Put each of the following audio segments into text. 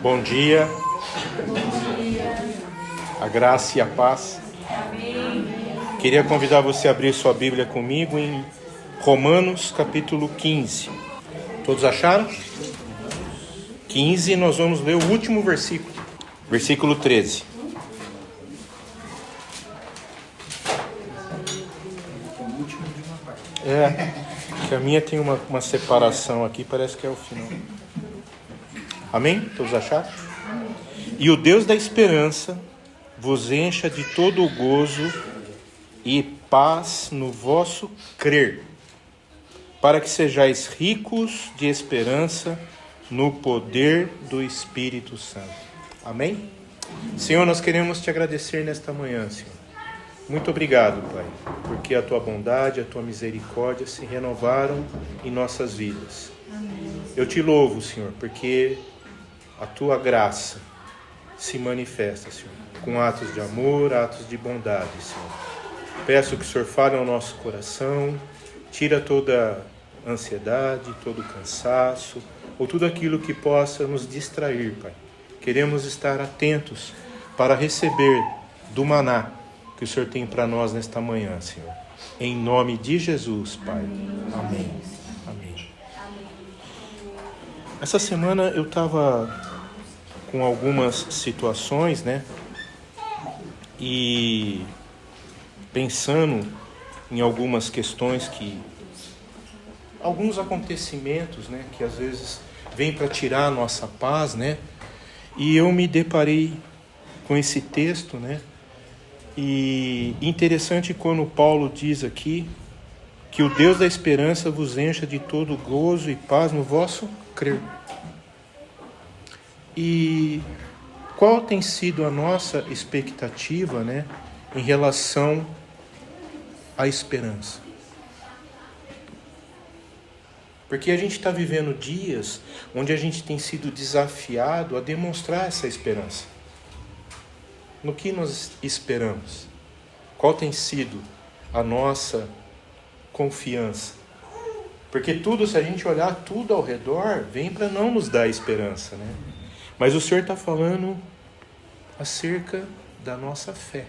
Bom dia. A graça e a paz. Queria convidar você a abrir sua Bíblia comigo em Romanos capítulo 15. Todos acharam? 15, nós vamos ler o último versículo. Versículo 13. Que a minha tem uma separação aqui, parece que é o final. Amém? Todos acharam? E o Deus da esperança vos encha de todo o gozo e paz no vosso crer, para que sejais ricos de esperança no poder do Espírito Santo. Amém? Senhor, nós queremos te agradecer nesta manhã, Senhor. Muito obrigado, Pai, porque a tua bondade, a tua misericórdia se renovaram em nossas vidas. Amém. Eu te louvo, Senhor, porque a tua graça se manifesta, Senhor, com atos de amor, atos de bondade, Senhor. Peço que o Senhor fale ao nosso coração, tira toda ansiedade, todo cansaço, ou tudo aquilo que possa nos distrair, Pai. Queremos estar atentos para receber do maná que o Senhor tem para nós nesta manhã, Senhor. Em nome de Jesus, Pai. Amém. Amém. Essa semana eu estava com algumas situações, e pensando em algumas questões alguns acontecimentos, que às vezes vêm para tirar a nossa paz, e eu me deparei com esse texto, E interessante quando Paulo diz aqui que o Deus da esperança vos encha de todo gozo e paz no vosso crer. E qual tem sido a nossa expectativa, em relação à esperança? Porque a gente está vivendo dias onde a gente tem sido desafiado a demonstrar essa esperança. No que nós esperamos? Qual tem sido a nossa confiança? Porque tudo, se a gente olhar tudo ao redor, vem para não nos dar esperança, Mas o Senhor está falando acerca da nossa fé.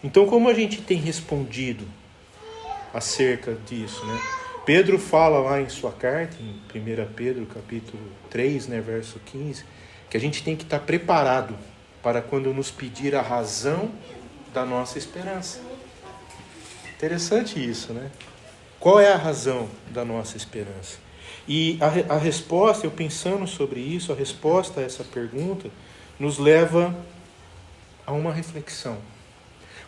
Então, como a gente tem respondido acerca disso, Pedro fala lá em sua carta, em 1 Pedro, capítulo 3, verso 15, que a gente tem que estar preparado para quando nos pedir a razão da nossa esperança. Interessante isso, Qual é a razão da nossa esperança? E a resposta, eu pensando sobre isso, a resposta a essa pergunta, nos leva a uma reflexão.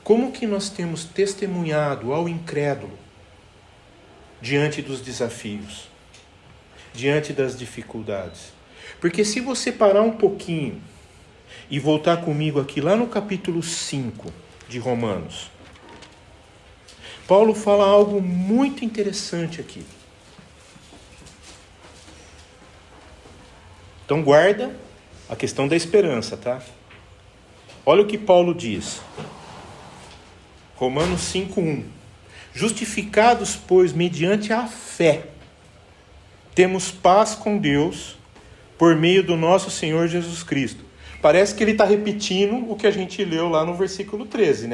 Como que nós temos testemunhado ao incrédulo diante dos desafios, diante das dificuldades? Porque se você parar um pouquinho e voltar comigo aqui lá no capítulo 5 de Romanos, Paulo fala algo muito interessante aqui. Então guarda a questão da esperança, tá? Olha o que Paulo diz. Romanos 5:1. Justificados, pois, mediante a fé, temos paz com Deus por meio do nosso Senhor Jesus Cristo. Parece que ele está repetindo o que a gente leu lá no versículo 13,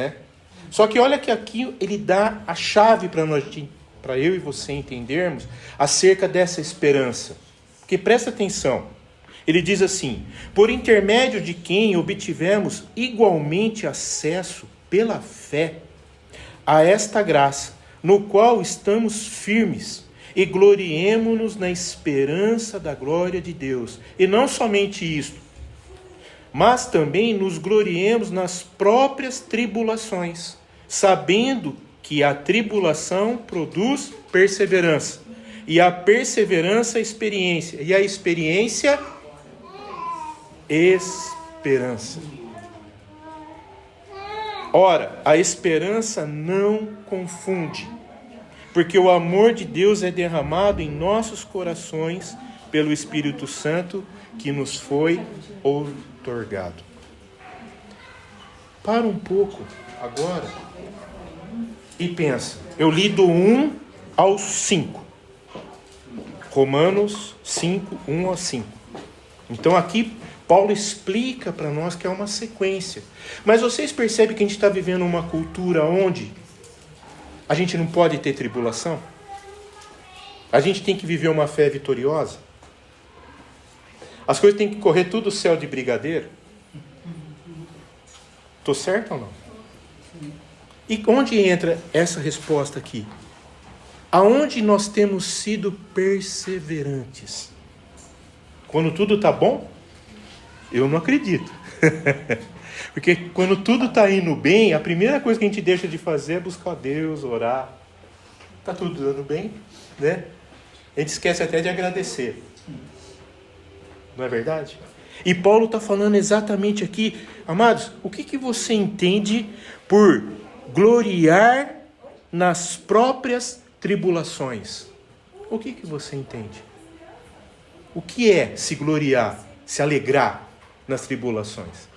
Só que olha que aqui ele dá a chave para eu e você entendermos acerca dessa esperança. Porque presta atenção. Ele diz assim: por intermédio de quem obtivemos igualmente acesso pela fé a esta graça, no qual estamos firmes e gloriemo-nos na esperança da glória de Deus. E não somente isto, mas também nos gloriemos nas próprias tribulações, sabendo que a tribulação produz perseverança, e a perseverança, experiência, e a experiência, esperança. Ora, a esperança não confunde, porque o amor de Deus é derramado em nossos corações pelo Espírito Santo que nos foi outorgado. Para um pouco agora e pensa. Eu li do 1 ao 5. Romanos 5, 1 ao 5. Então aqui Paulo explica para nós que é uma sequência. Mas vocês percebem que a gente está vivendo uma cultura onde a gente não pode ter tribulação? A gente tem que viver uma fé vitoriosa? As coisas têm que correr tudo céu de brigadeiro? Estou certo ou não? E onde entra essa resposta aqui? Aonde nós temos sido perseverantes? Quando tudo está bom? Eu não acredito. Porque quando tudo está indo bem, a primeira coisa que a gente deixa de fazer é buscar a Deus, orar. Está tudo dando bem, né? A gente esquece até de agradecer. Não é verdade? E Paulo está falando exatamente aqui, amados, o que você entende por gloriar nas próprias tribulações? O que você entende? O que é se gloriar, se alegrar nas tribulações?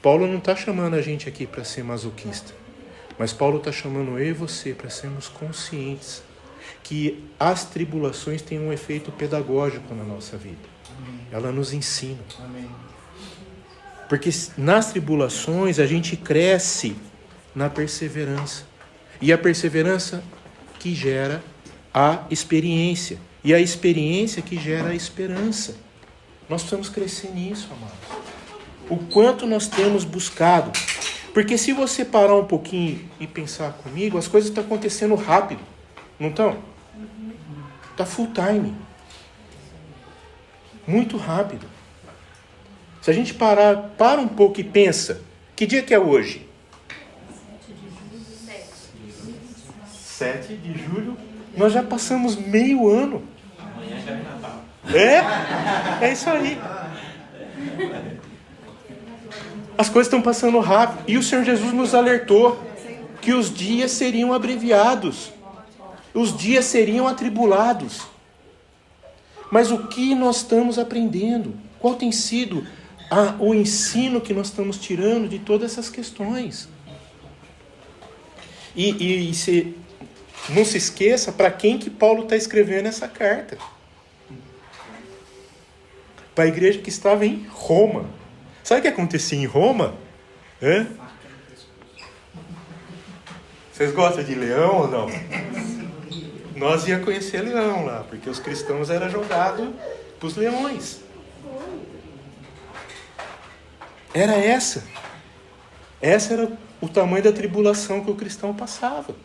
Paulo não está chamando a gente aqui para ser masoquista, mas Paulo está chamando eu e você para sermos conscientes que as tribulações têm um efeito pedagógico na nossa vida. Ela nos ensina. Porque nas tribulações a gente cresce na perseverança. E a perseverança que gera a experiência. E a experiência que gera a esperança. Nós precisamos crescer nisso, amados. O quanto nós temos buscado. Porque se você parar um pouquinho e pensar comigo, as coisas estão acontecendo rápido. Não estão? Está full time. Muito rápido. Se a gente para um pouco e pensa, que dia que é hoje? 7 de julho. Nós já passamos meio ano. Amanhã já é Natal. É isso aí. As coisas estão passando rápido. E o Senhor Jesus nos alertou que os dias seriam abreviados. Os dias seriam atribulados. Mas o que nós estamos aprendendo? Qual tem sido o ensino que nós estamos tirando de todas essas questões? Não se esqueça para quem que Paulo está escrevendo essa carta. Para a igreja que estava em Roma. Sabe o que acontecia em Roma? Vocês gostam de leão ou não? Nós ia conhecer leão lá, porque os cristãos eram jogados para os leões. Era essa. Essa era o tamanho da tribulação que o cristão passava.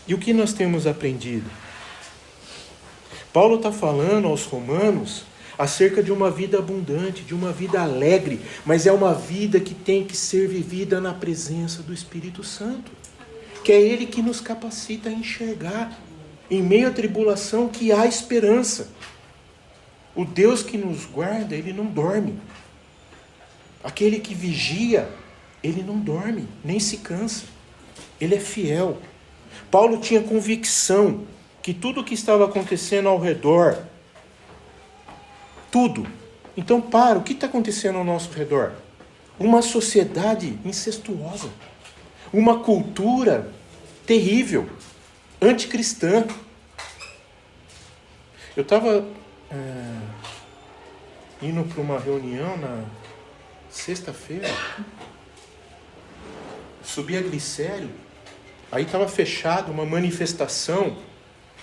E o que nós temos aprendido? Paulo está falando aos romanos acerca de uma vida abundante, de uma vida alegre, mas é uma vida que tem que ser vivida na presença do Espírito Santo, que é Ele que nos capacita a enxergar, em meio à tribulação, que há esperança. O Deus que nos guarda, Ele não dorme. Aquele que vigia, Ele não dorme, nem se cansa. Ele é fiel. Paulo tinha convicção que tudo o que estava acontecendo ao redor, tudo. Então, o que está acontecendo ao nosso redor? Uma sociedade incestuosa. Uma cultura terrível, anticristã. Eu estava indo para uma reunião na sexta-feira, subi a Glicério, aí estava fechado uma manifestação,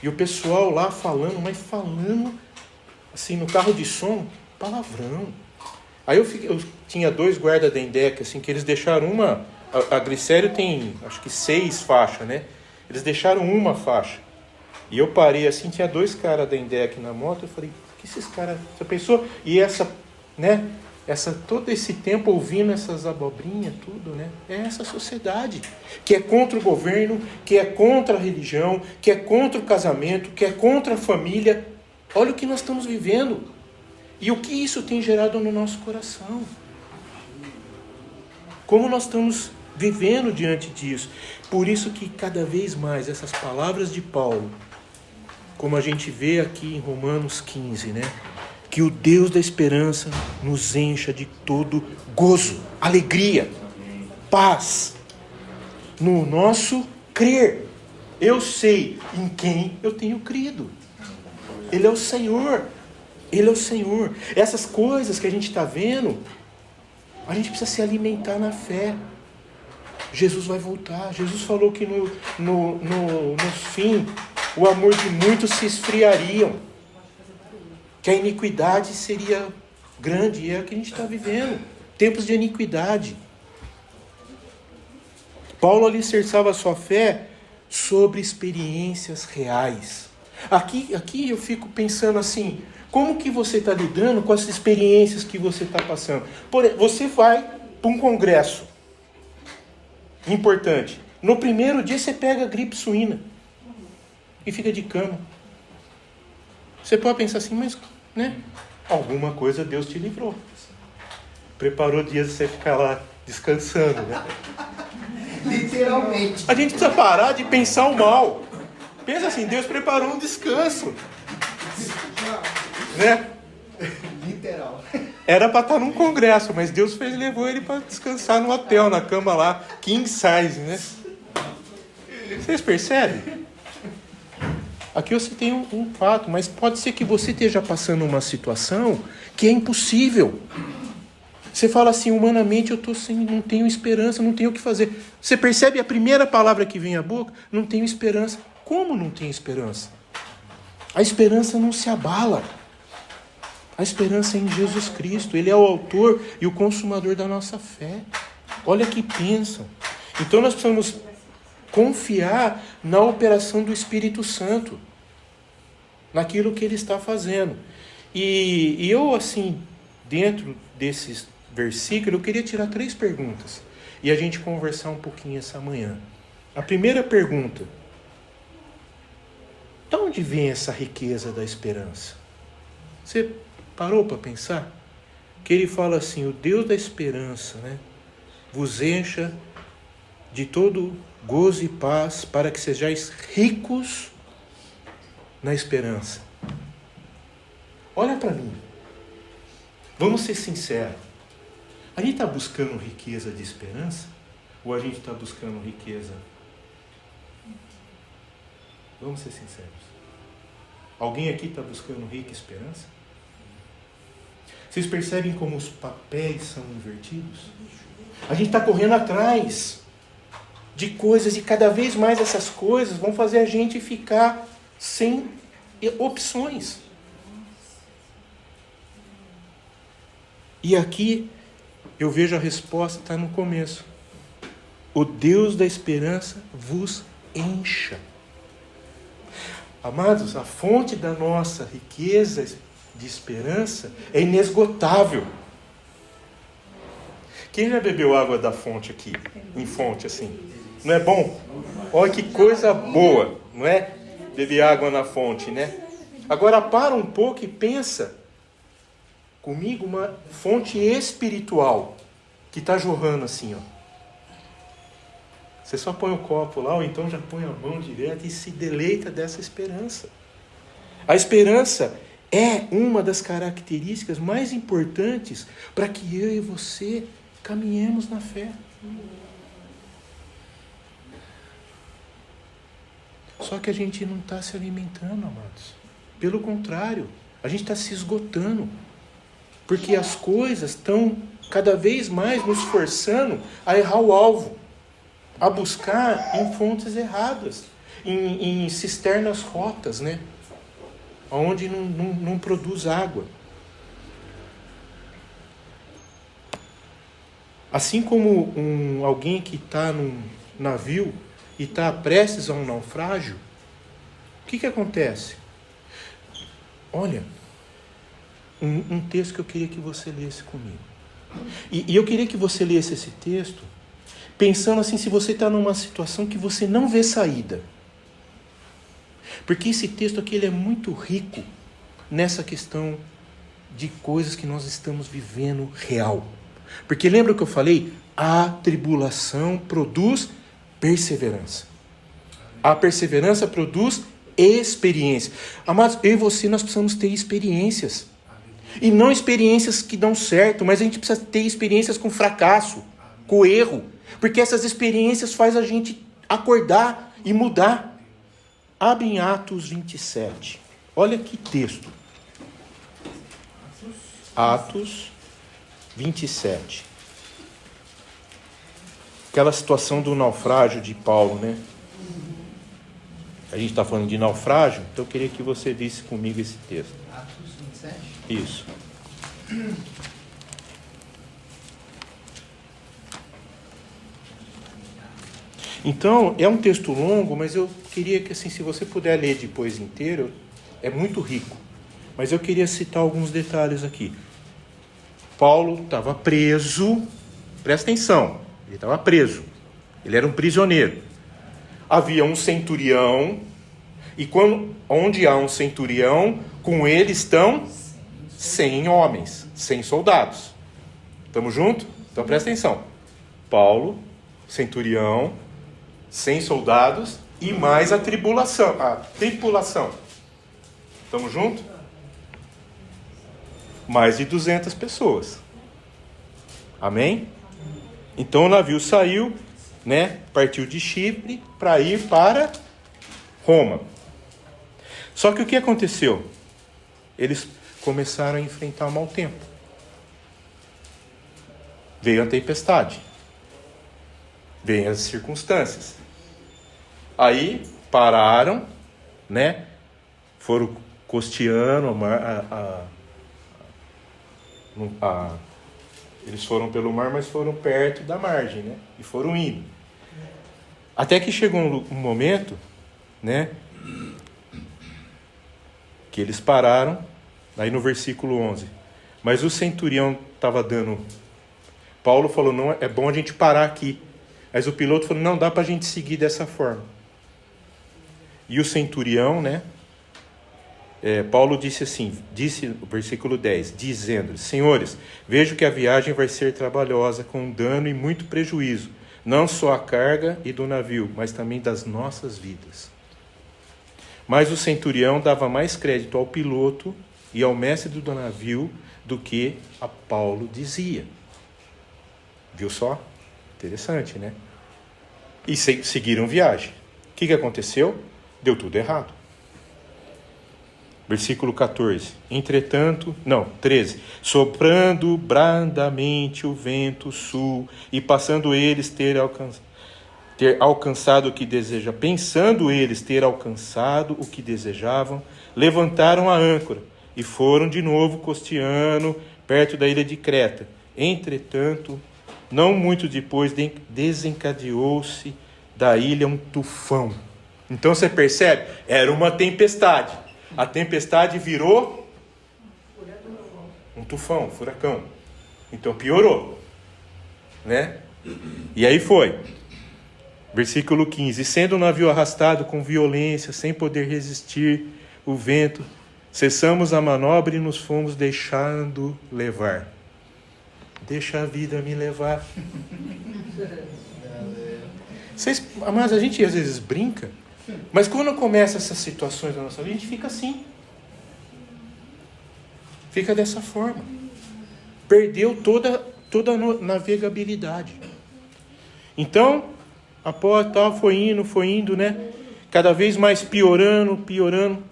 e o pessoal lá falando assim, no carro de som, palavrão. Aí eu tinha 2 guardas da Endec, assim, que eles deixaram a Glicério tem, acho que 6 faixas, né? Eles deixaram uma faixa. E eu parei assim, tinha 2 caras da Endec na moto, eu falei, o que esses caras... Você pensou? E todo esse tempo ouvindo essas abobrinhas, tudo, né? É essa sociedade que é contra o governo, que é contra a religião, que é contra o casamento, que é contra a família. Olha o que nós estamos vivendo. E o que isso tem gerado no nosso coração. Como nós estamos vivendo diante disso. Por isso que cada vez mais essas palavras de Paulo, como a gente vê aqui em Romanos 15, né? Que o Deus da esperança nos encha de todo gozo, alegria, paz, no nosso crer. Eu sei em quem eu tenho crido. Ele é o Senhor. Ele é o Senhor. Essas coisas que a gente está vendo, a gente precisa se alimentar na fé. Jesus vai voltar. Jesus falou que no fim, o amor de muitos se esfriariam. Que a iniquidade seria grande. E é o que a gente está vivendo. Tempos de iniquidade. Paulo alicerçava a sua fé sobre experiências reais. Aqui eu fico pensando assim, como que você está lidando com as experiências que você está passando? Você vai para um congresso importante. No primeiro dia você pega gripe suína e fica de cama. Você pode pensar assim, mas né, alguma coisa Deus te livrou. Preparou dias de você ficar lá descansando, né? Literalmente. A gente precisa parar de pensar o mal. Pensa assim, Deus preparou um descanso. Né? Literal. Era para estar num congresso, mas Deus levou ele para descansar no hotel, na cama lá, king size, né? Vocês percebem? Aqui você tem um fato, mas pode ser que você esteja passando uma situação que é impossível. Você fala assim, humanamente eu estou sem, não tenho esperança, não tenho o que fazer. Você percebe a primeira palavra que vem à boca? Não tenho esperança. Como não tem esperança? A esperança não se abala. A esperança é em Jesus Cristo. Ele é o autor e o consumador da nossa fé. Olha que bênção. Então nós precisamos confiar na operação do Espírito Santo. Naquilo que Ele está fazendo. E eu, assim, dentro desses versículos, eu queria tirar 3 perguntas. E a gente conversar um pouquinho essa manhã. A primeira pergunta. De onde vem essa riqueza da esperança? Você parou para pensar? Que ele fala assim, o Deus da esperança, né, vos encha de todo gozo e paz para que sejais ricos na esperança. Olha para mim. Vamos ser sinceros. A gente está buscando riqueza de esperança? Ou a gente está buscando riqueza? Vamos ser sinceros. Alguém aqui está buscando rica esperança? Vocês percebem como os papéis são invertidos? A gente está correndo atrás de coisas e cada vez mais essas coisas vão fazer a gente ficar sem opções. E aqui eu vejo a resposta, está no começo. O Deus da esperança vos encha. Amados, a fonte da nossa riqueza de esperança é inesgotável. Quem já bebeu água da fonte aqui? Em fonte, assim. Não é bom? Olha que coisa boa, não é? Beber água na fonte, né? Agora para um pouco e pensa comigo uma fonte espiritual que está jorrando assim, ó. Você só põe o copo lá, ou então já põe a mão direto e se deleita dessa esperança. A esperança é uma das características mais importantes para que eu e você caminhemos na fé. Só que a gente não está se alimentando, amados. Pelo contrário, a gente está se esgotando. Porque as coisas estão cada vez mais nos forçando a errar o alvo. A buscar em fontes erradas. Em cisternas rotas, né? Onde não produz água. Assim como alguém que está num navio e está prestes a um naufrágio, o que acontece? Olha, um texto que eu queria que você lesse comigo. E eu queria que você lesse esse texto pensando assim, se você está numa situação que você não vê saída. Porque esse texto aqui ele é muito rico nessa questão de coisas que nós estamos vivendo real. Porque lembra o que eu falei? A tribulação produz perseverança. A perseverança produz experiência. Amados, eu e você, nós precisamos ter experiências. E não experiências que dão certo, mas a gente precisa ter experiências com fracasso, com erro. Porque essas experiências fazem a gente acordar e mudar. Abre em Atos 27. Olha que texto. Atos 27. Aquela situação do naufrágio de Paulo, né? A gente está falando de naufrágio, então eu queria que você visse comigo esse texto. Atos 27? Isso. Então, é um texto longo, mas eu queria que, assim, se você puder ler depois inteiro, é muito rico. Mas eu queria citar alguns detalhes aqui. Paulo estava preso, presta atenção, ele estava preso, ele era um prisioneiro. Havia um centurião, e onde há um centurião, com ele estão 100 homens, 100 soldados. Estamos juntos? Então presta atenção. Paulo, centurião, 100 soldados e mais a tripulação. Estamos juntos? Mais de 200 pessoas. Amém? Então o navio saiu, né? Partiu de Chipre para ir para Roma. Só que o que aconteceu? Eles começaram a enfrentar o mau tempo. Veio a tempestade. Veio as circunstâncias. Aí pararam, né? Foram costeando eles foram pelo mar, mas foram perto da margem, né? E foram indo. Até que chegou um momento, né? Que eles pararam, aí no versículo 11. Mas o centurião estava dando... Paulo falou, não, é bom a gente parar aqui. Mas o piloto falou, não, dá para a gente seguir dessa forma. E o centurião, né? Paulo disse assim, o versículo 10, dizendo, senhores, vejo que a viagem vai ser trabalhosa, com dano e muito prejuízo, não só a carga e do navio, mas também das nossas vidas. Mas o centurião dava mais crédito ao piloto e ao mestre do navio do que a Paulo dizia. Viu só? Interessante, né? E seguiram viagem. O que aconteceu? Deu tudo errado. Versículo 14. 13. Soprando brandamente o vento sul, e passando eles ter alcançado o que desejam, pensando eles ter alcançado o que desejavam, levantaram a âncora e foram de novo costeando perto da ilha de Creta. Entretanto, não muito depois, desencadeou-se da ilha um tufão. Então você percebe? Era uma tempestade. A tempestade virou um tufão, um furacão. Então piorou, né? E aí foi. Versículo 15. Sendo o navio arrastado com violência, sem poder resistir o vento, cessamos a manobra e nos fomos deixando levar. Deixa a vida me levar. Mas a gente às vezes brinca, mas quando começa essas situações na nossa vida, a gente fica assim. Fica dessa forma. Perdeu toda a navegabilidade. Então, após tal, foi indo, né? Cada vez mais piorando.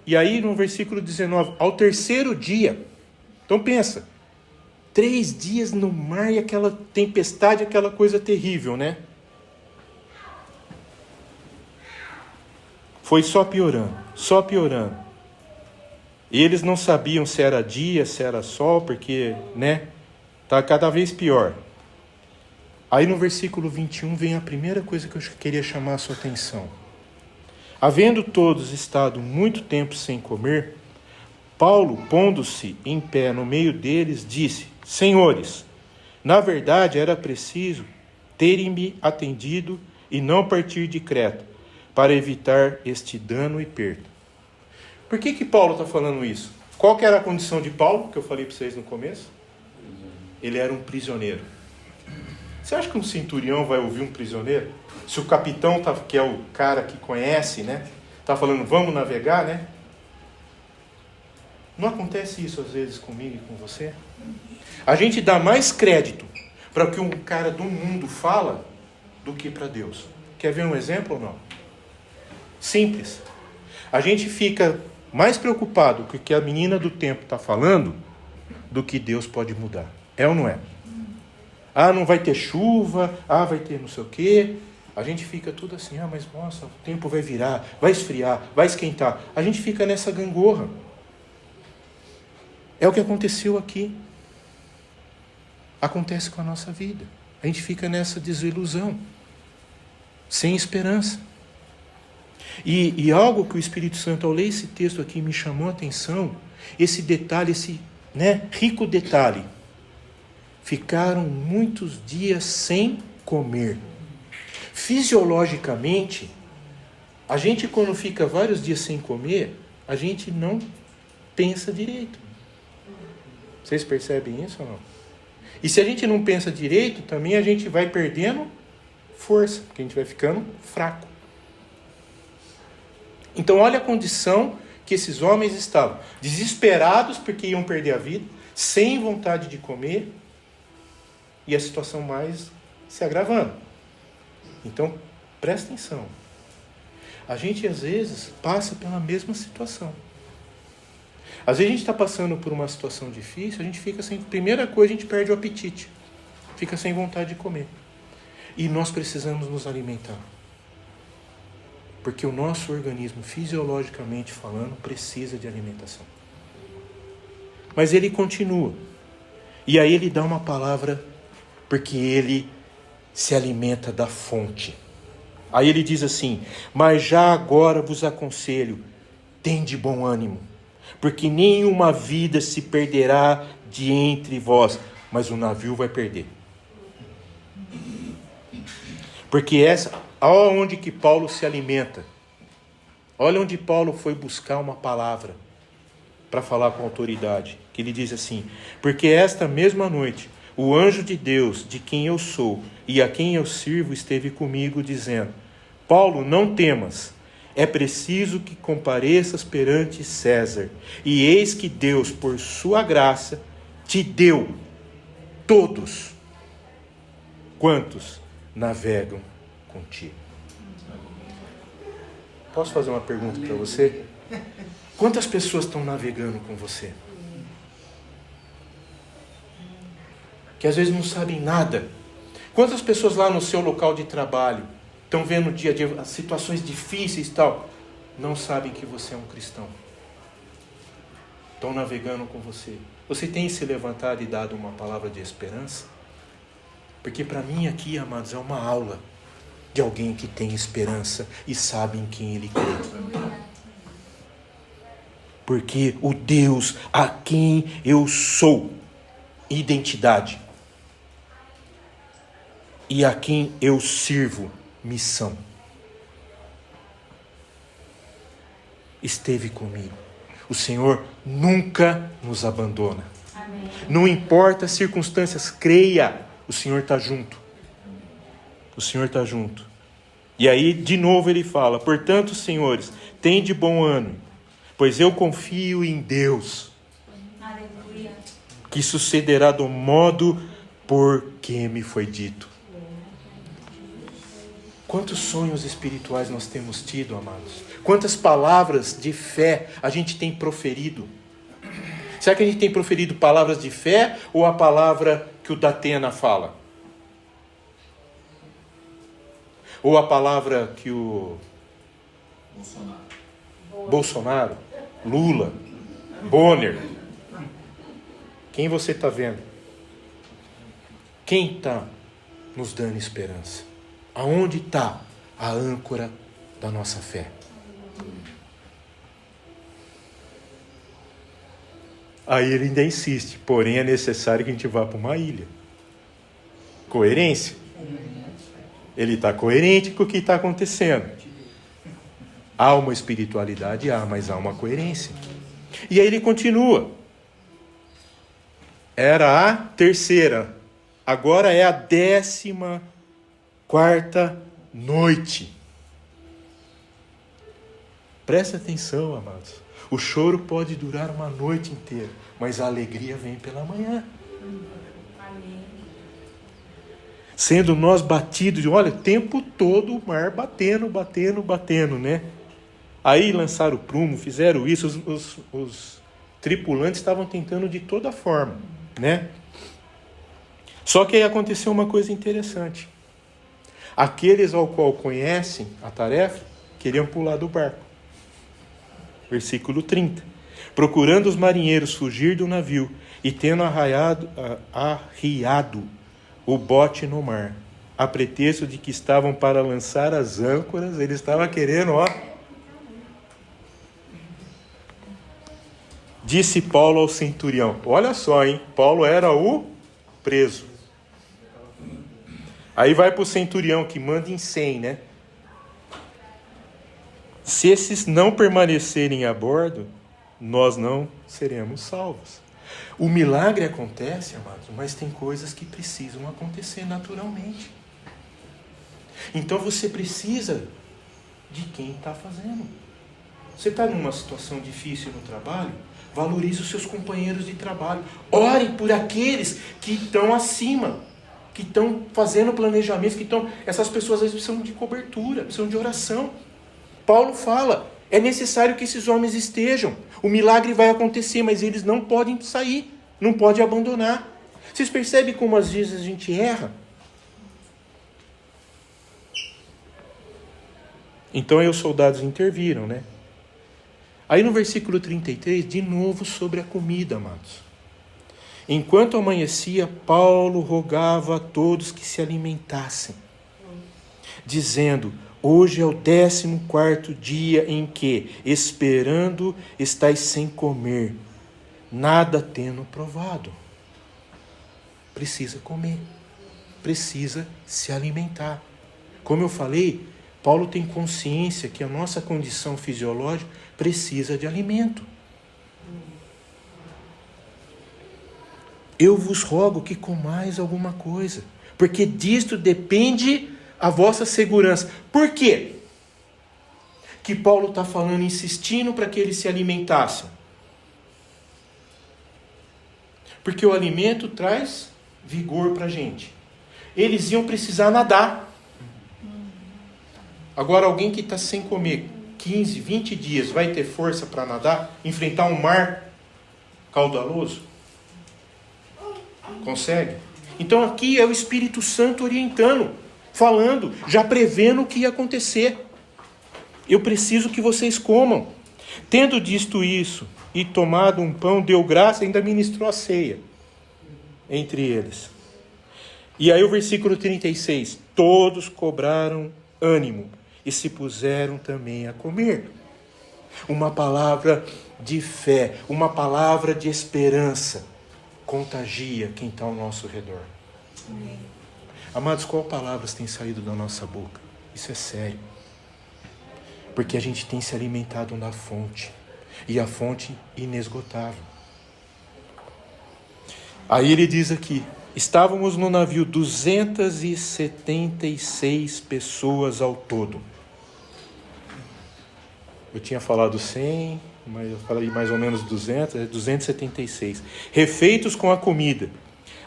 E aí no versículo 19, ao terceiro dia, então pensa, 3 dias no mar e aquela tempestade, aquela coisa terrível, né? Foi só piorando. E eles não sabiam se era dia, se era sol, porque, né? Tá cada vez pior. Aí no versículo 21 vem a primeira coisa que eu queria chamar a sua atenção. Havendo todos estado muito tempo sem comer, Paulo, pondo-se em pé no meio deles, disse, senhores, na verdade era preciso terem-me atendido e não partir de Creta, para evitar este dano e perda. Por que Paulo está falando isso? Qual que era a condição de Paulo, que eu falei para vocês no começo? Ele era um prisioneiro. Você acha que um centurião vai ouvir um prisioneiro? Se o capitão, que é o cara que conhece, né? Está falando, vamos navegar, né? Não acontece isso às vezes comigo e com você? A gente dá mais crédito para o que um cara do mundo fala do que para Deus. Quer ver um exemplo ou não? Simples. A gente fica mais preocupado com o que a menina do tempo está falando do que Deus pode mudar. É ou não é? Ah, não vai ter chuva, ah, vai ter não sei o quê. A gente fica tudo assim, ah, mas nossa, o tempo vai virar, vai esfriar, vai esquentar. A gente fica nessa gangorra. É o que aconteceu aqui. Acontece com a nossa vida. A gente fica nessa desilusão, sem esperança. E algo que o Espírito Santo, ao ler esse texto aqui, me chamou a atenção, esse detalhe, esse rico detalhe. Ficaram muitos dias sem comer. Fisiologicamente, a gente quando fica vários dias sem comer, a gente não pensa direito. Vocês percebem isso ou não? E se a gente não pensa direito, também a gente vai perdendo força, porque a gente vai ficando fraco. Então olha a condição que esses homens estavam. Desesperados porque iam perder a vida, sem vontade de comer, e a situação mais se agravando. Então, presta atenção. A gente, às vezes, passa pela mesma situação. Às vezes a gente está passando por uma situação difícil, a gente fica sem... Primeira coisa, a gente perde o apetite. Fica sem vontade de comer. E nós precisamos nos alimentar. Porque o nosso organismo, fisiologicamente falando, precisa de alimentação. Mas ele continua. E aí ele dá uma palavra, porque ele se alimenta da fonte. Aí ele diz assim: mas já agora vos aconselho, tende bom ânimo, porque nenhuma vida se perderá de entre vós, mas o navio vai perder. Porque olha onde que Paulo se alimenta. Olha onde Paulo foi buscar uma palavra para falar com autoridade. Que ele diz assim: porque esta mesma noite o anjo de Deus, de quem eu sou e a quem eu sirvo, esteve comigo, dizendo: Paulo, não temas, é preciso que compareças perante César. E eis que Deus, por sua graça, te deu todos quantos navegam contigo. Posso fazer uma pergunta para você? Quantas pessoas estão navegando com você? Que às vezes não sabem nada. Quantas pessoas lá no seu local de trabalho estão vendo o dia a dia, as situações difíceis e tal, não sabem que você é um cristão? Estão navegando com você. Você tem se levantado e dado uma palavra de esperança? Porque para mim aqui, amados, é uma aula de alguém que tem esperança e sabe em quem ele crê. Porque o Deus a quem eu sou, identidade, e a quem eu sirvo, missão, esteve comigo. O Senhor nunca nos abandona. Amém. Não importa as circunstâncias, creia, o Senhor está junto. O Senhor está junto. E aí, de novo, ele fala: portanto, senhores, tende bom ânimo, pois eu confio em Deus. Aleluia. Que sucederá do modo por que me foi dito. Quantos sonhos espirituais nós temos tido, amados? Quantas palavras de fé a gente tem proferido? Será que a gente tem proferido palavras de fé ou a palavra que o Datena fala? Ou a palavra que o Bolsonaro, Lula, Bonner? Quem você está vendo? Quem está nos dando esperança? Aonde está a âncora da nossa fé? Aí ele ainda insiste, porém é necessário que a gente vá para uma ilha. Coerência. Ele está coerente com o que está acontecendo. Há uma espiritualidade, mas há uma coerência. E aí ele continua. Era a terceira, agora é a 14ª noite. Presta atenção, amados. O choro pode durar uma noite inteira, mas a alegria vem pela manhã. Amém. Sendo nós batidos, olha, o tempo todo o mar batendo, né? Aí lançaram o prumo, fizeram isso, os tripulantes estavam tentando de toda forma, né? Só que aí aconteceu uma coisa interessante. Aqueles ao qual conhecem a tarefa, queriam pular do barco. Versículo 30. Procurando os marinheiros fugir do navio e tendo arriado o bote no mar, a pretexto de que estavam para lançar as âncoras, ele estava querendo, Disse Paulo ao centurião. Olha só, hein? Paulo era o preso. Aí vai para o centurião que manda em 100, né? Se esses não permanecerem a bordo, nós não seremos salvos. O milagre acontece, amados, mas tem coisas que precisam acontecer naturalmente. Então você precisa de quem está fazendo. Você está numa situação difícil no trabalho? Valorize os seus companheiros de trabalho. Ore por aqueles que estão acima, que estão fazendo planejamentos, essas pessoas às vezes precisam de cobertura, precisam de oração. Paulo fala, é necessário que esses homens estejam. O milagre vai acontecer, mas eles não podem sair, não podem abandonar. Vocês percebem como às vezes a gente erra? Então aí os soldados interviram, né? Aí no versículo 33, de novo sobre a comida, amados. Enquanto amanhecia, Paulo rogava a todos que se alimentassem, dizendo: hoje é o 14º dia em que, esperando, estáis sem comer, nada tendo provado. Precisa comer, precisa se alimentar. Como eu falei, Paulo tem consciência que a nossa condição fisiológica precisa de alimento. Eu vos rogo que comais alguma coisa, porque disto depende a vossa segurança. Por quê? Que Paulo está falando, insistindo para que eles se alimentassem? Porque o alimento traz vigor para a gente. Eles iam precisar nadar. Agora, alguém que está sem comer 15, 20 dias, vai ter força para nadar? Enfrentar um mar caudaloso? Consegue? Então aqui é o Espírito Santo orientando, falando, já prevendo o que ia acontecer. Eu preciso que vocês comam. Tendo dito isso e tomado um pão, deu graça e ainda ministrou a ceia entre eles. E aí o versículo 36, todos cobraram ânimo e se puseram também a comer. Uma palavra de fé, uma palavra de esperança, contagia quem está ao nosso redor. Amém. Amados, qual palavras têm saído da nossa boca? Isso é sério. Porque a gente tem se alimentado da fonte. E a fonte inesgotável. Aí ele diz aqui, estávamos no navio 276 pessoas ao todo. Eu tinha falado 100, mas eu falei mais ou menos 200, 276. Refeitos com a comida.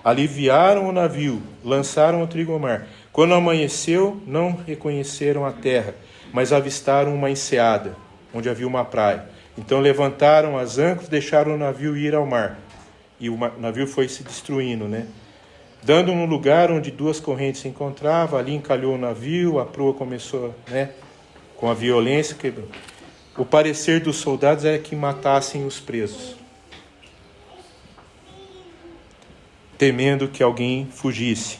Aliviaram o navio, lançaram o trigo ao mar. Quando amanheceu, não reconheceram a terra, mas avistaram uma enseada, onde havia uma praia. Então levantaram as âncoras, deixaram o navio ir ao mar. E o navio foi se destruindo, né? Dando um lugar onde duas correntes se encontravam, ali encalhou o navio, a proa começou, né, com a violência, quebrou. O parecer dos soldados era que matassem os presos, temendo que alguém fugisse.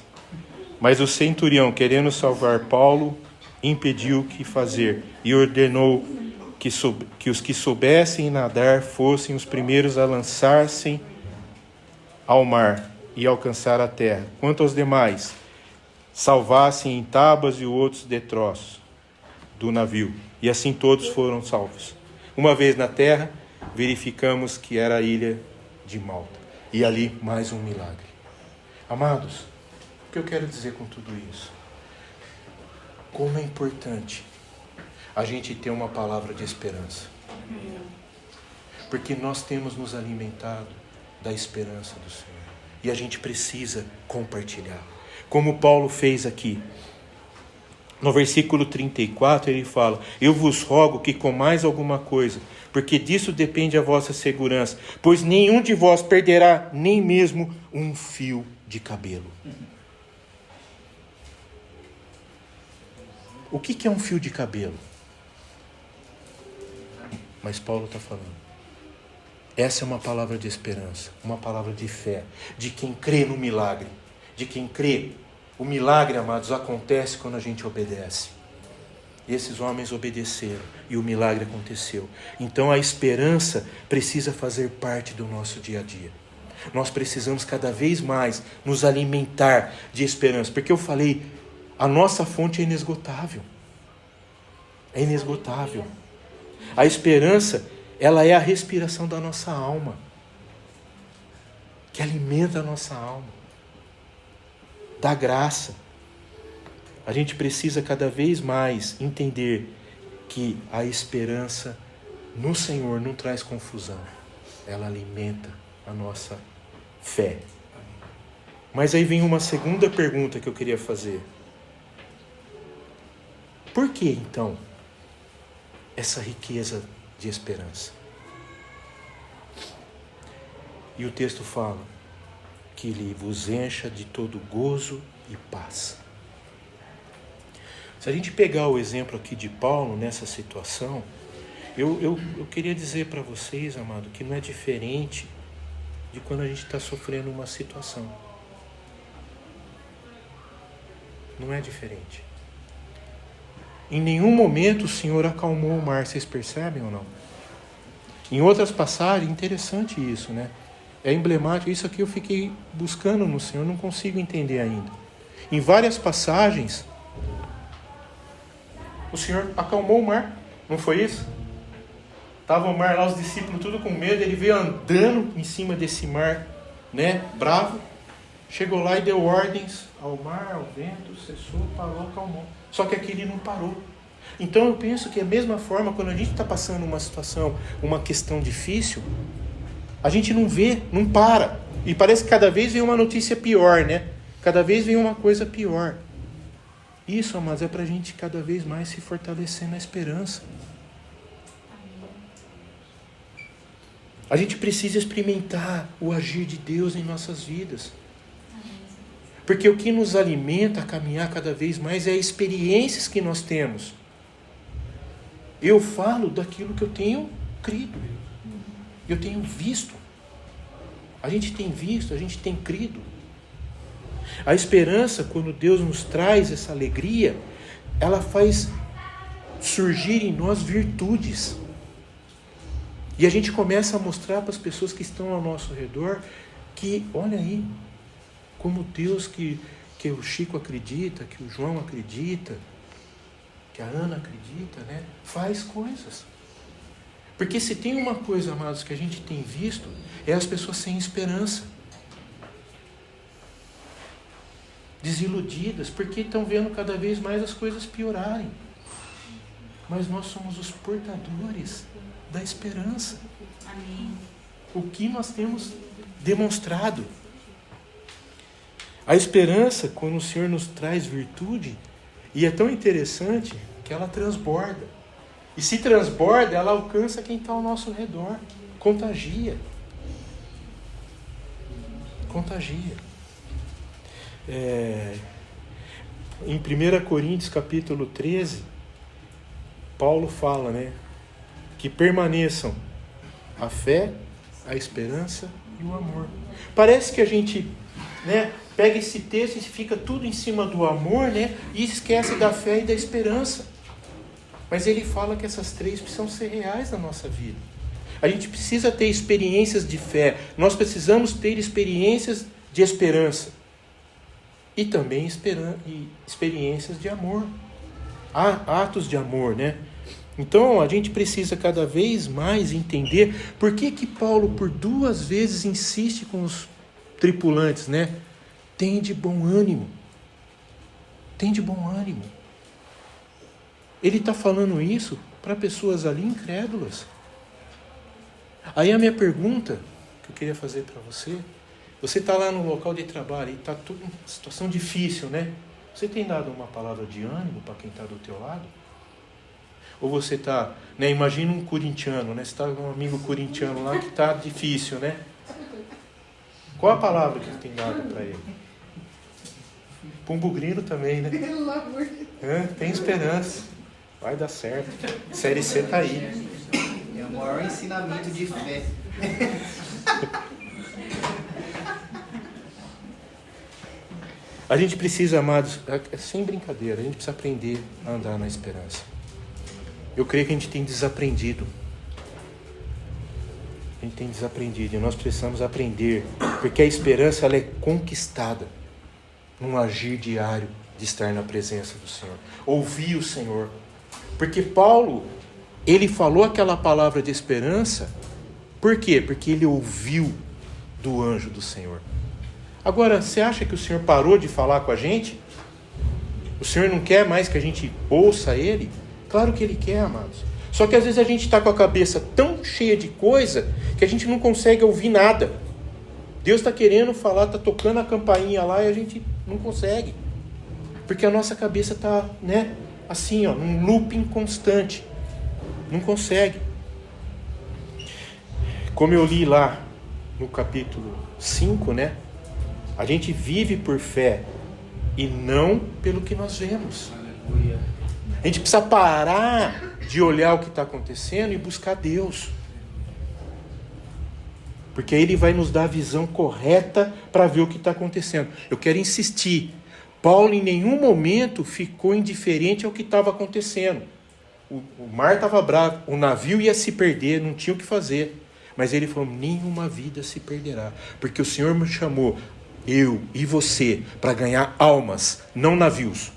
Mas o centurião, querendo salvar Paulo, impediu o que fazer e ordenou que os que soubessem nadar fossem os primeiros a lançar-se ao mar e alcançar a terra. Quanto aos demais, salvassem em tábuas e outros detroços do navio. E assim todos foram salvos. Uma vez na terra, verificamos que era a ilha de Malta. E ali mais um milagre. Amados, o que eu quero dizer com tudo isso? Como é importante a gente ter uma palavra de esperança. Porque nós temos nos alimentado da esperança do Senhor. E a gente precisa compartilhar. Como Paulo fez aqui. No versículo 34 ele fala: eu vos rogo que comais alguma coisa, porque disso depende a vossa segurança, pois nenhum de vós perderá nem mesmo um fio de cabelo. O que é um fio de cabelo? Mas Paulo está falando. Essa é uma palavra de esperança, uma palavra de fé, de quem crê no milagre, de quem crê. O milagre, amados, acontece quando a gente obedece. E esses homens obedeceram e o milagre aconteceu. Então a esperança precisa fazer parte do nosso dia a dia. Nós precisamos cada vez mais nos alimentar de esperança, porque eu falei, a nossa fonte é inesgotável. É inesgotável. A esperança, ela é a respiração da nossa alma, que alimenta a nossa alma, dá graça. A gente precisa cada vez mais entender que a esperança no Senhor não traz confusão, ela alimenta a nossa fé. Mas aí vem uma segunda pergunta que eu queria fazer. Por que então essa riqueza de esperança? E o texto fala que ele vos encha de todo gozo e paz. Se a gente pegar o exemplo aqui de Paulo nessa situação, eu queria dizer para vocês, amado, que não é diferente de quando a gente está sofrendo uma situação. Não é diferente. Em nenhum momento o Senhor acalmou o mar, vocês percebem ou não? Em outras passagens, interessante isso, né? É emblemático, isso aqui eu fiquei buscando no Senhor, não consigo entender ainda. Em várias passagens, o Senhor acalmou o mar, não foi isso? Estava o mar lá, os discípulos tudo com medo, ele veio andando em cima desse mar, né, bravo, chegou lá e deu ordens ao mar, ao vento, cessou, parou, acalmou. Só que aqui ele não parou. Então eu penso que a mesma forma, quando a gente está passando uma situação, uma questão difícil, a gente não vê, não para. E parece que cada vez vem uma notícia pior, né? Cada vez vem uma coisa pior. Isso, mas é para a gente cada vez mais se fortalecer na esperança. A gente precisa experimentar o agir de Deus em nossas vidas. Porque o que nos alimenta a caminhar cada vez mais é as experiências que nós temos. Eu falo daquilo que eu tenho crido. Eu tenho visto. A gente tem visto, a gente tem crido. A esperança, quando Deus nos traz essa alegria, ela faz surgir em nós virtudes. E a gente começa a mostrar para as pessoas que estão ao nosso redor que, olha aí, como Deus que o Chico acredita, que o João acredita, que a Ana acredita, né? Faz coisas. Porque se tem uma coisa, amados, que a gente tem visto, é as pessoas sem esperança. Desiludidas, porque estão vendo cada vez mais as coisas piorarem. Mas nós somos os portadores da esperança. Amém. O que nós temos demonstrado. A esperança, quando o Senhor nos traz virtude, e é tão interessante que ela transborda. E se transborda, ela alcança quem está ao nosso redor. Contagia. Contagia. Em 1 Coríntios capítulo 13, Paulo fala, né, que permaneçam a fé, a esperança e o amor. Parece que a gente, né, pega esse texto e fica tudo em cima do amor, né, e esquece da fé e da esperança. Mas ele fala que essas três precisam ser reais na nossa vida. A gente precisa ter experiências de fé. Nós precisamos ter experiências de esperança. E também experiências de amor. Atos de amor, né? Então a gente precisa cada vez mais entender por que Paulo por 2 vezes insiste com os tripulantes, né? Tem de bom ânimo. Tem de bom ânimo. Ele está falando isso para pessoas ali incrédulas. Aí a minha pergunta que eu queria fazer para você está lá no local de trabalho e está tudo uma situação difícil, né? Você tem dado uma palavra de ânimo para quem está do teu lado? Ou você está, né, imagina um corintiano, né? Você está com um amigo corintiano lá que está difícil, né? Qual a palavra que você tem dado para ele? Pombo grilo também, né? Pelo amor de Deus. Tem esperança. Vai dar certo. Série C tá aí. É o maior ensinamento de fé. A gente precisa, amados, sem brincadeira, a gente precisa aprender a andar na esperança. Eu creio que a gente tem desaprendido. A gente tem desaprendido e nós precisamos aprender, porque a esperança ela é conquistada num agir diário de estar na presença do Senhor. Ouvir o Senhor. Porque Paulo, ele falou aquela palavra de esperança, por quê? Porque ele ouviu do anjo do Senhor. Agora, você acha que o Senhor parou de falar com a gente? O Senhor não quer mais que a gente ouça Ele? Claro que Ele quer, amados. Só que às vezes a gente está com a cabeça tão cheia de coisa que a gente não consegue ouvir nada. Deus está querendo falar, está tocando a campainha lá e a gente não consegue. Porque a nossa cabeça está, né, assim, ó, num looping constante. Não consegue. Como eu li lá no capítulo 5, né? A gente vive por fé e não pelo que nós vemos. A gente precisa parar de olhar o que está acontecendo e buscar Deus. Porque aí Ele vai nos dar a visão correta para ver o que está acontecendo. Eu quero insistir. Paulo em nenhum momento ficou indiferente ao que estava acontecendo. O mar estava bravo, o navio ia se perder, não tinha o que fazer. Mas ele falou, nenhuma vida se perderá. Porque o Senhor me chamou, eu e você, para ganhar almas, não navios.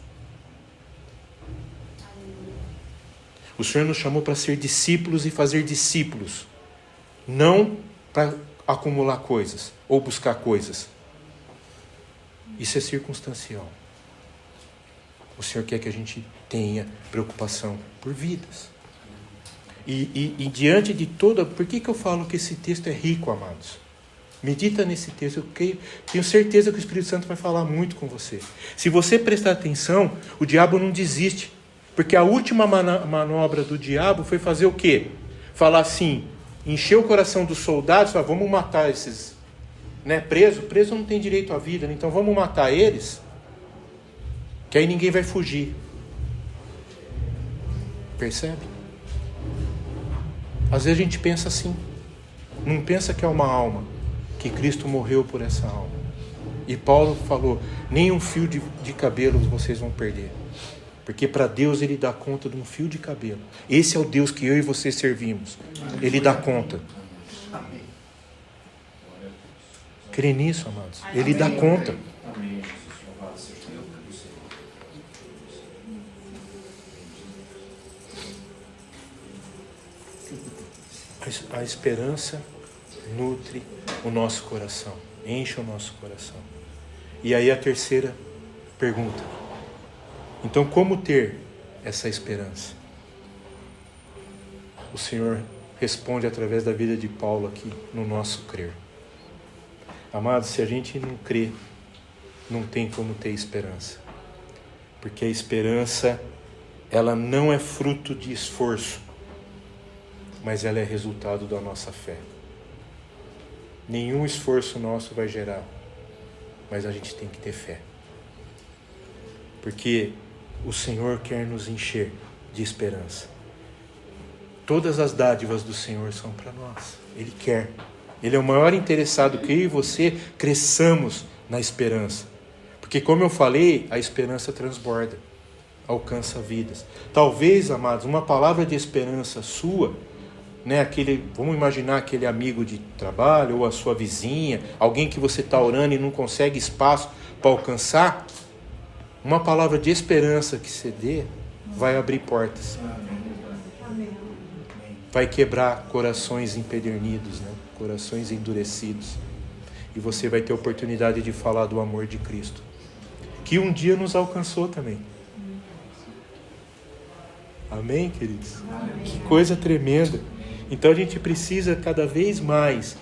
O Senhor nos chamou para ser discípulos e fazer discípulos. Não para acumular coisas ou buscar coisas. Isso é circunstancial. O Senhor quer que a gente tenha preocupação por vidas. E diante de toda... Por que eu falo que esse texto é rico, amados? Medita nesse texto. Eu tenho certeza que o Espírito Santo vai falar muito com você. Se você prestar atenção, o diabo não desiste. Porque a última manobra do diabo foi fazer o quê? Falar assim, encher o coração dos soldados, falar, vamos matar esses, né, preso não tem direito à vida, então vamos matar eles, que aí ninguém vai fugir. Percebe? Às vezes a gente pensa assim, não pensa que é uma alma, que Cristo morreu por essa alma. E Paulo falou, nem um fio de cabelo vocês vão perder. Porque para Deus Ele dá conta de um fio de cabelo. Esse é o Deus que eu e você servimos. Ele dá conta. Crê nisso, amados. Ele dá conta. A esperança nutre o nosso coração. Enche o nosso coração. E aí a terceira pergunta. Então, como ter essa esperança? O Senhor responde através da vida de Paulo aqui no nosso crer. Amados, se a gente não crê, não tem como ter esperança. Porque a esperança, ela não é fruto de esforço, mas ela é resultado da nossa fé. Nenhum esforço nosso vai gerar, mas a gente tem que ter fé. Porque o Senhor quer nos encher de esperança. Todas as dádivas do Senhor são para nós. Ele quer. Ele é o maior interessado que eu e você cresçamos na esperança. Porque, como eu falei, a esperança transborda, alcança vidas. Talvez, amados, uma palavra de esperança sua, né, vamos imaginar aquele amigo de trabalho ou a sua vizinha, alguém que você está orando e não consegue espaço para alcançar. Uma palavra de esperança que você dê vai abrir portas. Vai quebrar corações empedernidos, né? Corações endurecidos. E você vai ter oportunidade de falar do amor de Cristo, que um dia nos alcançou também. Amém, queridos? Amém. Que coisa tremenda. Então a gente precisa cada vez mais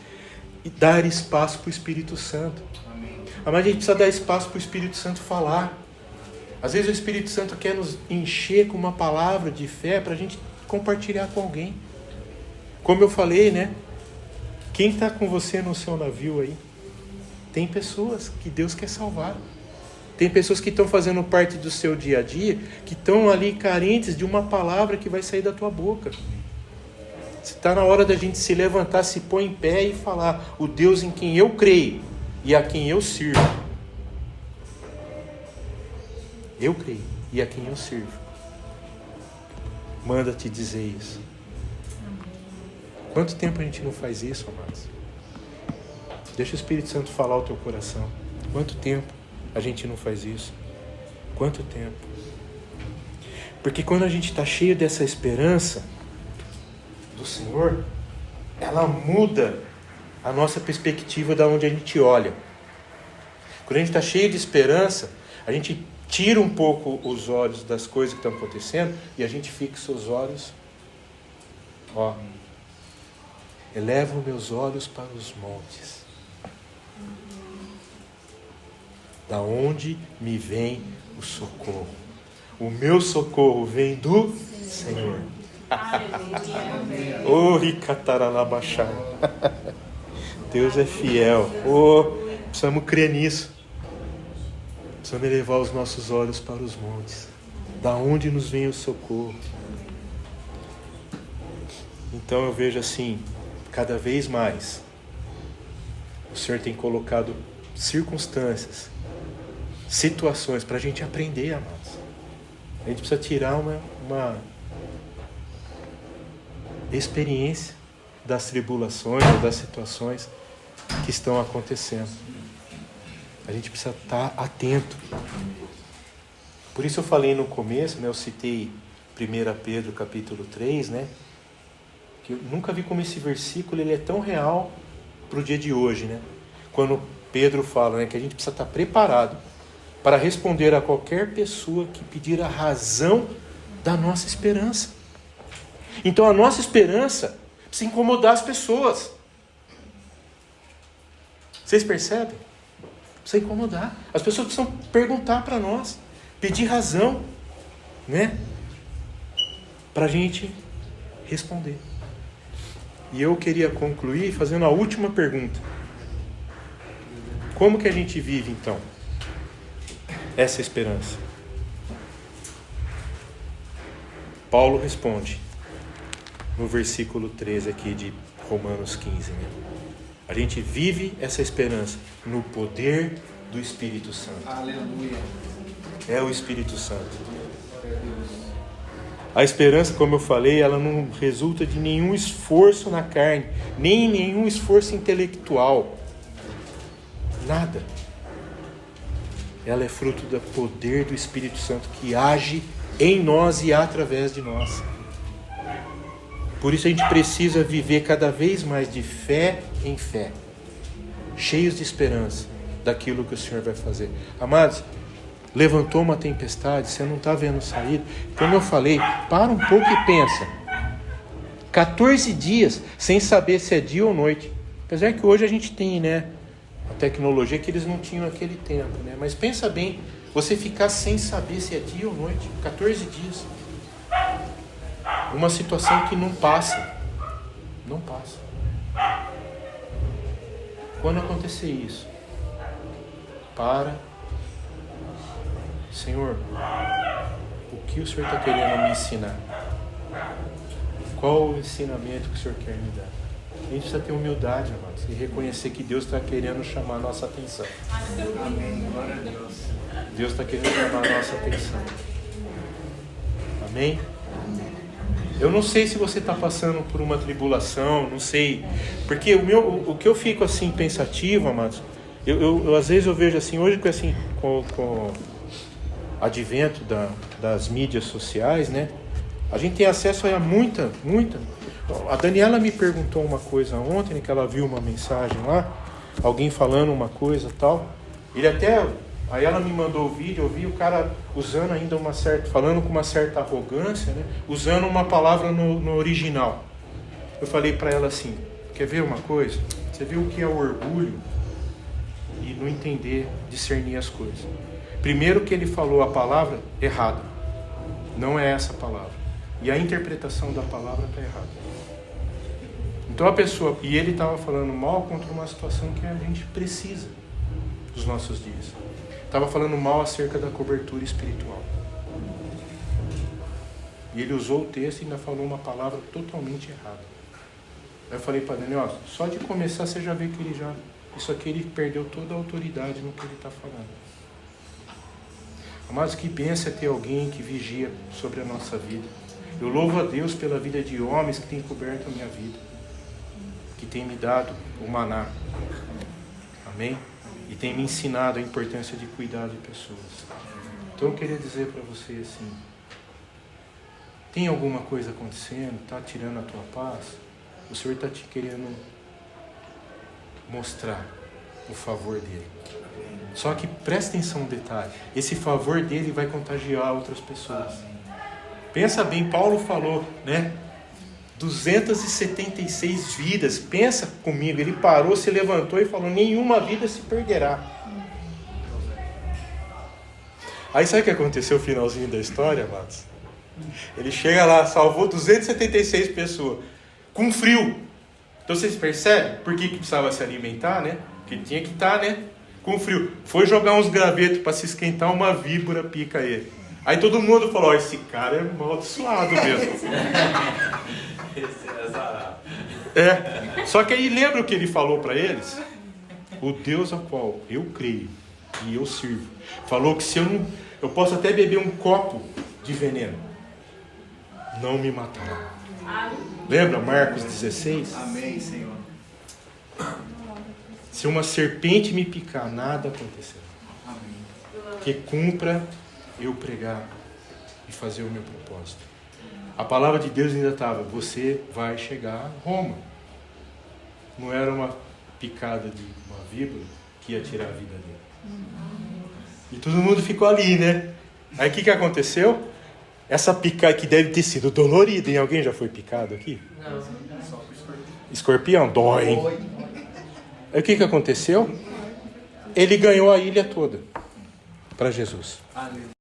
dar espaço para o Espírito Santo. Amém. Mas a gente precisa dar espaço para o Espírito Santo falar. Às vezes o Espírito Santo quer nos encher com uma palavra de fé para a gente compartilhar com alguém. Como eu falei, né? Quem está com você no seu navio aí? Tem pessoas que Deus quer salvar. Tem pessoas que estão fazendo parte do seu dia a dia, que estão ali carentes de uma palavra que vai sair da tua boca. Está na hora da gente se levantar, se pôr em pé e falar: o Deus em quem eu creio e a quem eu sirvo. Eu creio e a quem eu sirvo. Manda te dizer isso. Quanto tempo a gente não faz isso, amados? Deixa o Espírito Santo falar ao teu coração. Quanto tempo a gente não faz isso? Quanto tempo? Porque quando a gente está cheio dessa esperança do Senhor, ela muda a nossa perspectiva da onde a gente olha. Quando a gente está cheio de esperança, a gente tira um pouco os olhos das coisas que estão acontecendo e a gente fixa os olhos. Elevo meus olhos para os montes. Da onde me vem o socorro? O meu socorro vem do Senhor. Deus é fiel. Precisamos crer nisso. Precisamos elevar os nossos olhos para os montes. Da onde nos vem o socorro? Então eu vejo assim, cada vez mais, o Senhor tem colocado circunstâncias, situações para a gente aprender, amados. A gente precisa tirar uma experiência das tribulações, das situações que estão acontecendo. A gente precisa estar atento. Por isso eu falei no começo, né, eu citei 1 Pedro capítulo 3, né, que eu nunca vi como esse versículo ele é tão real para o dia de hoje, né? Quando Pedro fala, né, que a gente precisa estar preparado para responder a qualquer pessoa que pedir a razão da nossa esperança. Então a nossa esperança precisa incomodar as pessoas. Vocês percebem? Precisa incomodar. As pessoas precisam perguntar para nós, pedir razão, né? Para a gente responder. E eu queria concluir fazendo a última pergunta. Como que a gente vive então essa esperança? Paulo responde no versículo 13 aqui de Romanos 15, né? A gente vive essa esperança no poder do Espírito Santo. Aleluia. É o Espírito Santo. A esperança, como eu falei, ela não resulta de nenhum esforço na carne, nem nenhum esforço intelectual. Nada. Ela é fruto do poder do Espírito Santo que age em nós e através de nós. Por isso a gente precisa viver cada vez mais de fé em fé, cheios de esperança daquilo que o Senhor vai fazer. Amados, levantou uma tempestade, você não está vendo saída. Como eu falei, para um pouco e pensa. 14 dias sem saber se é dia ou noite. Apesar que hoje a gente tem, né, a tecnologia que eles não tinham naquele tempo, né? Mas pensa bem, você ficar sem saber se é dia ou noite, 14 dias. Uma situação que não passa. Não passa. Quando acontecer isso, Senhor, o que o Senhor está querendo me ensinar? Qual o ensinamento que o Senhor quer me dar? A gente precisa ter humildade, amados, e reconhecer que Deus está querendo chamar a nossa atenção. Amém. Glória a Deus. Deus está querendo chamar a nossa atenção. Amém? Eu não sei se você está passando por uma tribulação, não sei. Porque o que eu fico assim pensativo, amados, eu às vezes eu vejo assim, hoje assim, com o advento das mídias sociais, né? A gente tem acesso a muita. A Daniela me perguntou uma coisa ontem, né, que ela viu uma mensagem lá, alguém falando uma coisa tal. Aí ela me mandou o vídeo, eu vi o cara usando ainda falando com uma certa arrogância, né? Usando uma palavra no original. Eu falei para ela assim, quer ver uma coisa? Você viu o que é o orgulho e não entender, discernir as coisas. Primeiro que ele falou a palavra errada. Não é essa a palavra. E a interpretação da palavra está errada. Então a pessoa... E ele estava falando mal contra uma situação que a gente precisa dos nossos dias. Estava falando mal acerca da cobertura espiritual. E ele usou o texto e ainda falou uma palavra totalmente errada. Aí eu falei para Daniel, só de começar você já vê que ele já... Isso aqui ele perdeu toda a autoridade no que ele está falando. Amados, que bênção é ter alguém que vigia sobre a nossa vida. Eu louvo a Deus pela vida de homens que têm coberto a minha vida. Que têm me dado o maná. Amém? E têm me ensinado a importância de cuidar de pessoas. Então eu queria dizer para você assim, tem alguma coisa acontecendo? Está tirando a tua paz? O Senhor está te querendo mostrar o favor dele. Só que presta atenção no detalhe. Esse favor dele vai contagiar outras pessoas. Pensa bem, Paulo falou, né? 276 vidas. Pensa comigo, ele parou, se levantou e falou, nenhuma vida se perderá. Aí sabe o que aconteceu no finalzinho da história, amados? Ele chega lá, salvou 276 pessoas, com frio. Então vocês percebem por que precisava se alimentar, né? Porque tinha que estar, né? Com frio. Foi jogar uns gravetos para se esquentar, uma víbora pica ele. Aí todo mundo falou, esse cara é amaldiçoado mesmo. Só que aí lembra o que ele falou para eles? O Deus ao qual eu creio e eu sirvo, falou que se eu posso até beber um copo de veneno, não me matará. Lembra Marcos 16? Amém, Senhor. Se uma serpente me picar, nada acontecerá. Amém. Que cumpra eu pregar e fazer o meu propósito. A palavra de Deus ainda estava, você vai chegar a Roma. Não era uma picada de uma víbora que ia tirar a vida dele. E todo mundo ficou ali, né? Aí o que aconteceu? Essa picada que deve ter sido dolorida, hein? Alguém já foi picado aqui? Não, só por Escorpião? Dói, hein? Aí o que aconteceu? Ele ganhou a ilha toda para Jesus. Aleluia.